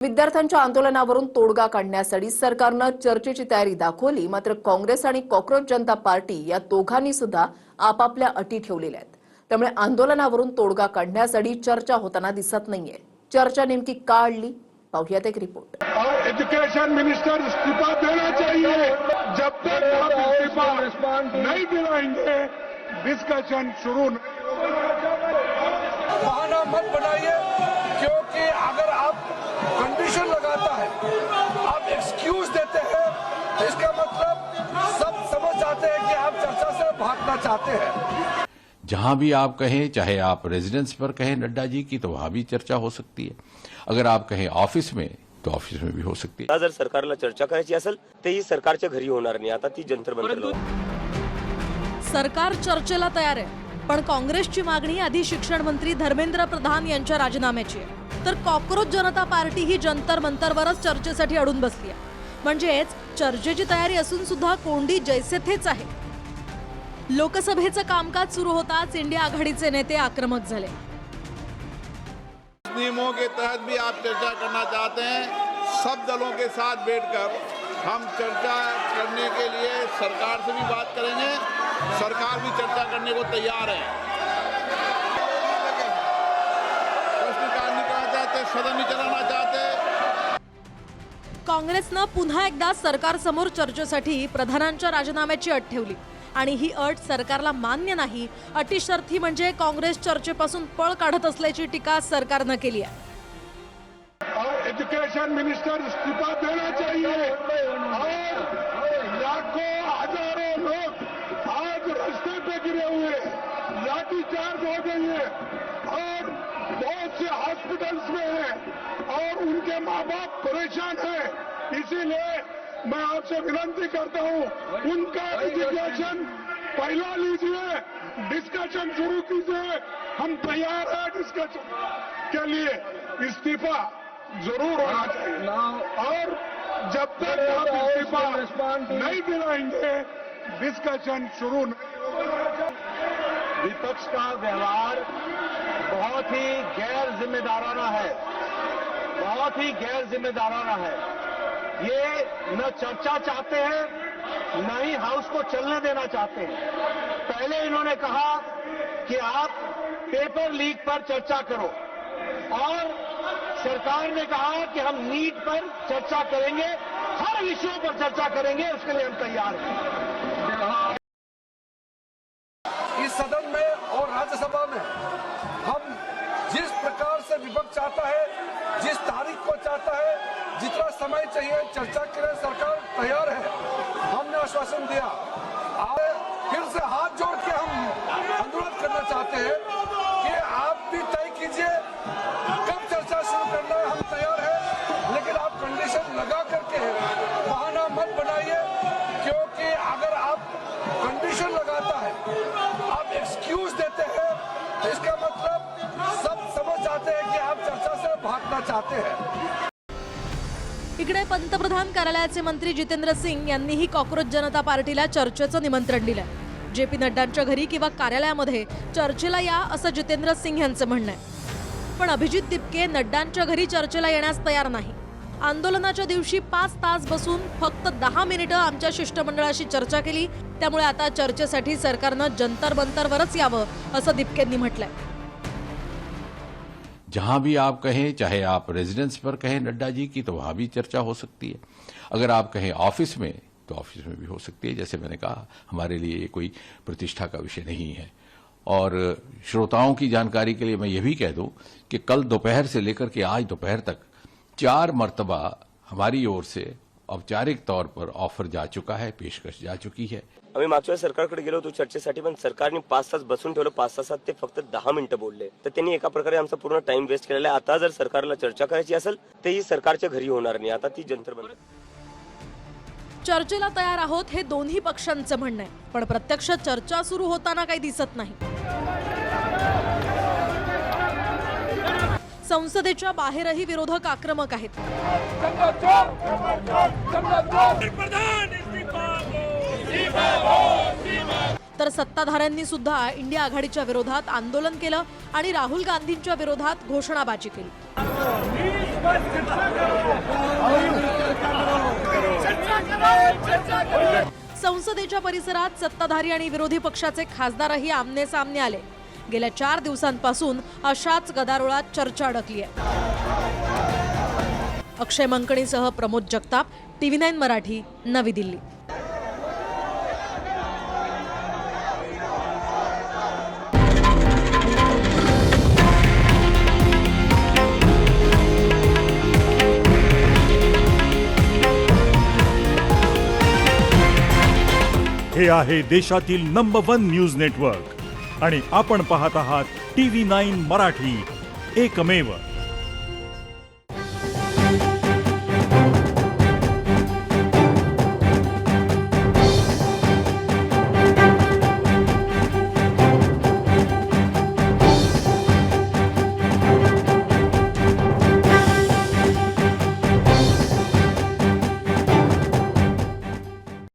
विद्यार्थ्यांच्या आंदोलनावरून तोडगा काढण्यासाठी सरकारनं चर्चेची तयारी दाखवली, मात्र काँग्रेस आणि कॉकरोच जनता पार्टी या दोघांनी सुद्धा आपापल्या अटी ठेवलेल्या आहेत। त्यामुळे आंदोलनावरून तोडगा काढण्यासाठी चर्चा होताना दिसत नाहीये। चर्चा नेमकी का अडली, पाहूयात एक रिपोर्ट। एजुकेशन मिनिस्टर इस्तीफा देना चाहिए। जब तक आप इस्तीफा नहीं दिलाएंगे डिस्कशन शुरू नहीं। बहाना मत बनाइए, क्योंकि अगर आप कंडीशन लगाता है, आप एक्सक्यूज देते हैं, तो इसका मतलब सब समझ जाते हैं कि आप चर्चा से भागना चाहते हैं। जहां भी आप कहें, चाहे आप रेजिडेंस पर कहें नड्डा जी की, तो वहां भी चर्चा हो सकती है। अगर आप कहें ऑफिस में, तो ऑफिस में भी हो सकती है। जर सरकारला चर्चा करायची असेल तर ही सरकारच्या घरी होणार नाही, आता ती जंतर मंतर। सरकार चर्चेला तयार आहे, पण काँग्रेसची मागणी आधी शिक्षण मंत्री धर्मेंद्र प्रधान यांच्या राजीनाम्याची आहे, तर कॉकरोच जनता पार्टी ही जंतर मंतरवरच चर्चेसाठी अडून बसली आहे। म्हणजेच चर्चेची तयारी असून सुद्धा कोंडी जैसे थेच आहे। लोकसभेचं कामकाज सुरू होताच इंडिया आघाडीचे नेते आक्रमक झाले। नियमों के तहत भी आप चर्चा करना चाहते हैं, सब दलों के साथ बैठकर हम चर्चा करने के लिए सरकार से भी बात करेंगे, सरकार भी चर्चा करने को तैयार है। प्रश्नकाल नहीं करना चाहते, सदन नहीं चलाना चाहते। काँग्रेसनं पुन्हा एकदा सरकारसमोर चर्चेसाठी प्रधानांच्या राजीनाम्याची अट ठेवली आणि ही अट सरकारला मान्य नाही। अटी शर्थी म्हणजे काँग्रेस चर्चेपासून पळ काढत असल्याची टीका सरकारनं केली आहे। एजुकेशन मिनिस्टर इस्तीफा देना चाहिए। और लाखों हजारों लोग आज रास्ते पे गिरे हुए, लाठीचार्ज हो गई है और बहुत से हॉस्पिटल्स में हैं और उनके माँ बाप परेशान हैं। इसीलिए मैं आपसे विनती करता हूं, उनका एजुकेशन पहला लीजिए, डिस्कशन शुरू कीजिए। हम तैयार हैं डिस्कशन के लिए। इस्तीफा जरूर होना चाहिए और जब तक आप इस्तीफा नहीं दिलाएंगे डिस्कशन शुरू नहीं। विपक्ष का व्यवहार बहुत ही गैर जिम्मेदाराना है, बहुत ही गैर जिम्मेदाराना है। ये न चर्चा चाहते हैं, न ही हाउस को चलने देना चाहते हैं। पहले इन्होंने कहा कि आप पेपर लीक पर चर्चा करो और सरकार ने कहा कि हम नीट पर चर्चा करेंगे, हर विषयों पर चर्चा करेंगे, उसके लिए हम तैयार हैं। इस सदन में और राज्यसभा में हम जिस प्रकार से विपक्ष चाहता है, जिस तारीख को चाहता है, जितना समय चाहिए चर्चा के लिए सरकार तैयार है। हमने आश्वासन दिया। आज फिर से हाथ जोड़ के हम अनुरोध करना चाहते हैं कि आप भी तय कीजिए कब चर्चा शुरू करना है। हम तैयार हैं, लेकिन आप कंडीशन लगा करके बहाना मत बनाइए, क्योंकि अगर आप कंडीशन लगाता है, आप एक्सक्यूज देते हैं, तो इसका मतलब सब समझ जाते हैं कि आप चर्चा से भागना चाहते हैं। इकडे पंतप्रधान कार्यालयाचे मंत्री जितेंद्र सिंग यांनीही कॉकरोच जनता पार्टीला चर्चेचं निमंत्रण दिलंय। जेपी नड्डांच्या घरी किंवा कार्यालयामध्ये चर्चेला या असं जितेंद्र सिंग यांचं म्हणणं आहे। पण अभिजित दिपके नड्डांच्या घरी चर्चेला येण्यास तयार नाही। आंदोलनाच्या दिवशी 5 तास बसून फक्त 10 मिनिटं आमच्या शिष्टमंडळाशी चर्चा केली, त्यामुळे आता चर्चेसाठी सरकारनं जंतर मंतरवरच यावं असं दिपकेंनी म्हटलंय। जहां भी आप कहें, चाहे आप रेजिडेंस पर कहें नड्डा जी की, तो वहां भी चर्चा हो सकती है। अगर आप कहें ऑफिस में, तो ऑफिस में भी हो सकती है। जैसे मैंने कहा, हमारे लिए ये कोई प्रतिष्ठा का विषय नहीं है। और श्रोताओं की जानकारी के लिए मैं ये भी कह दूं कि कल दोपहर से लेकर के आज दोपहर तक 4 मर्तबा हमारी ओर से औपचारिक तौर पर ऑफर जा चुका है, पेशकश जा चुकी है। आम्ही मागच्या सरकारकडे गेलो होतो चर्चेसाठी, पण सरकारने 5 तास बसून ठेवलं। 5 तासात ते फक्त 10 मिनिटं बोलले, तर त्यांनी एका प्रकारे आमचा पूर्ण टाइम वेस्ट केलेला आहे। आता जर सरकारला चर्चा करायची असेल तर ही सरकारच्या घरी होणार नाही, आता ती जंतर मंतर। चर्चेला तयार आहोत हे दोन्ही पक्षांचं म्हणणं आहे, पण प्रत्यक्ष चर्चा सुरू होताना काही दिसत नाही। संसदेच्या बाहेरही विरोधक आक्रमक आहेत। तर सत्ताधाऱ्यांनी सुद्धा इंडिया आघाडीच्या विरोधात आंदोलन केलं आणि राहुल गांधींच्या विरोधात घोषणाबाजी केली। संसदेच्या परिसरात सत्ताधारी आणि विरोधी पक्षाचे खासदारही आमने सामने आले. गेल्या 4 दिवसांपासून अशाच गदारोळात चर्चा अडकली आहे. अक्षय मंकणीसह प्रमोद जगताप, TV9 मराठी, नवी दिल्ली. हे आहे देशातील नंबर 1 न्यूज नेटवर्क आणि आपण पाहत आहात TV9 मराठी, एकमेव.